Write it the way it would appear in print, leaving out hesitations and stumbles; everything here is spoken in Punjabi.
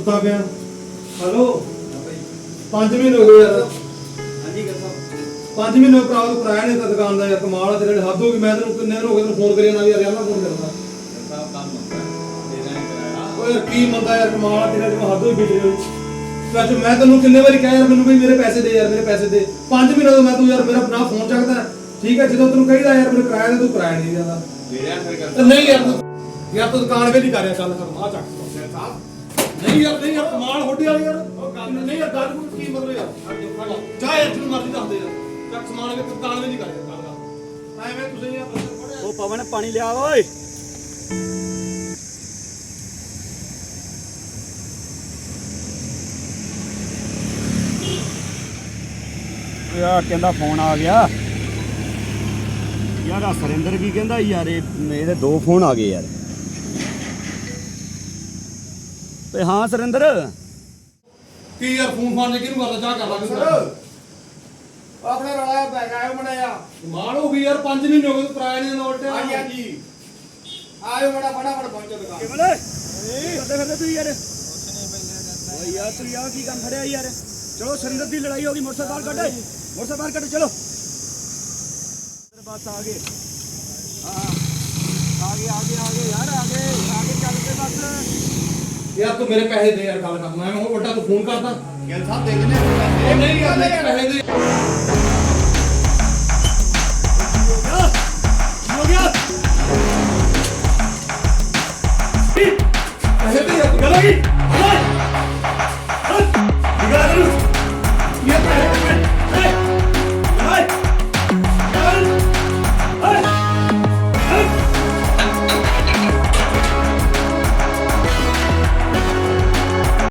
ਸੁੱਤਾ ਪਿਆ। ਹੈਲੋ 5 ਮਹੀਨੇ ਹੋ ਗਏ ਯਾਰ। ਹਾਂਜੀ ਕਰ ਸਾਹਿਬ 5 ਮਹੀਨੇ ਭਰਾ ਨੂੰ ਕਰਾਇਆ ਨਹੀਂ ਤਾਂ ਦੁਕਾਨ ਦਾ ਯਾਰ। ਕਮਾਲ ਆ ਤੇਰੇ ਹੱਦ ਹੋ ਗਈ। ਮੈਂ ਤੈਨੂੰ ਕਿੰਨੇ ਦਿਨ ਹੋ ਗਏ ਤੈਨੂੰ ਫੋਨ ਕਰਿਆ ਨਾ ਵੀ ਯਾਰ ਨਾ ਫੋਨ ਕਰਦਾ। ਸਾਹਿਬ ਕੰਮ ਹੁੰਦਾ ਦੇਣਾ ਨਹੀਂ ਕਰਾਇਆ। ਓਏ ਯਾਰ ਕੀ ਮੰਦਾ ਯਾਰ। ਕਮਾਲ ਆ ਤੇਰੇ ਜਿਵੇਂ ਹੱਦ ਹੋਈ ਬਿਜਲੀ ਹੋਈ। ਸੱਚ ਮੈਂ ਤੈਨੂੰ ਕਿੰਨੇ ਵਾਰੀ ਕਿਹਾ ਯਾਰ ਮੈਨੂੰ ਬਈ ਮੇਰੇ ਪੈਸੇ ਦੇ ਯਾਰ ਮੇਰੇ ਪੈਸੇ ਦੇ। 5 ਮਹੀਨੇ ਤੋਂ ਮੈਂ ਤੂੰ ਯਾਰ ਮੇਰਾ ਨਾ ਫੋਨ ਚੱਕਦਾ। ਠੀਕ ਹੈ ਜਦੋਂ ਤੈਨੂੰ ਕਹੀਦਾ ਯਾਰ ਮੈਨੂੰ ਕਿਰਾਇਆ ਦੇ ਤੂੰ ਕਿਰਾਇਆ ਨਹੀਂ ਦਿੰਦਾ। ਦੇਣਾ ਫਿਰ ਕਰ ਤੇ ਨਹੀਂ ਯਾਰ ਤੂੰ ਦੁਕਾਨ ਵੇ ਨਹੀਂ ਕਰ ਰਿਹਾ। ਚੱਲ ਕਰ ਆ ਚੱਕ ਸਾਹਿਬ ਨਹੀਂ ਯਾਰ ਕਮਾਲ ਹੋਡੀ ਵਾਲੀ ਯਾਰ। ਨਹੀਂ ਯਾਰ ਗੱਲ ਕੀ ਮਤਲਬ ਯਾਰ ਚਾਹ ਯਾਰ ਤੈਨੂੰ ਮਰਜ਼ੀ ਦੱਸ ਦੇ ਯਾਰ। ਚੱਕ ਸਮਾਨ ਵੇ ਦੁਕਾਨ ਵੇ ਨਹੀਂ ਕਰ ਰਿਹਾ। ਗੱਲ ਐਵੇਂ ਤੁਸੀਂ ਯਾਰ ਪੜਿਆ ਉਹ ਪਵਨ ਪਾਣੀ ਲਿਆ ਓਏ। ਯਾਰ ਕਹਿੰਦਾ ਫੋਨ ਆ ਗਿਆ ਯਾਰ। ਆ ਸਰਿੰਦਰ ਕੀ ਕਹਿੰਦਾ ਯਾਰ ਇਹਦੇ 2 ਫੋਨ ਆ ਗਏ ਯਾਰ। ਤੇ ਹਾਂ ਸਰਿੰਦਰ ਕੀ ਯਾਰ ਫੋਨ ਫਾਨ ਕਿਹਨੂੰ ਕਰਦਾ ਚਾਹ ਕਰ ਲਾ ਸਰ ਆਪਣੇ ਰੌਲਾ ਪੈ ਗਿਆ ਉਹ ਮੜਿਆ। ਕਮਾਲ ਹੋ ਗਈ ਯਾਰ। 5 ਮਹੀਨੇ ਹੋ ਗਏ ਤੂੰ ਕਿਰਾਇਆ ਨਹੀਂ ਨੋਟ ਹਾਂਜੀ ਹਾਂਜੀ ਆਇਓ ਮੜਾ ਫਟਾਫਟ ਪਹੁੰਚੋ ਦੁਕਾਨ। ਕਿਵੇਂ ਕਰਦੇ ਫਿਰਦੇ ਤੂੰ ਯਾਰ? ਓਏ ਯਾਰ ਤੂੰ ਯਾਰ ਕੀ ਕੰਮ ਫੜਿਆ ਯਾਰ? ਚਲੋ ਸਰਿੰਦਰ ਦੀ ਲੜਾਈ ਹੋ ਗਈ। ਮੋਟਰਸਾਈਕਲ ਕੱਢ ਮੋਟਰਸਾਈਕਲ ਕੱਢ ਚਲੋ। ਬਸ ਆ ਗਏ। ਹਾਂ ਆ ਗਏ ਯਾਰ ਚੱਲ ਕੇ ਬਸ। ਯਾਰ ਤੂੰ ਮੇਰੇ ਪੈਸੇ ਦੇ ਯਾਰ। ਗੱਲ ਕਰ ਮੈਂ ਹੁਣ ਵੱਡਾ ਤੂੰ ਫੋਨ ਕਰਦਾ। ਗਿਲ ਸਾਹਿਬ ਦੇ ਦਿੰਦੇ ਆ ਉਹ ਨਹੀਂ ਯਾਰ ਮੇਰੇ ਪੈਸੇ ਦੇ। ਹੋ ਗਿਆ ਪੈਸੇ ਦੇ ਯਾਰ। ਗੱਲ ਆ ਗਈ।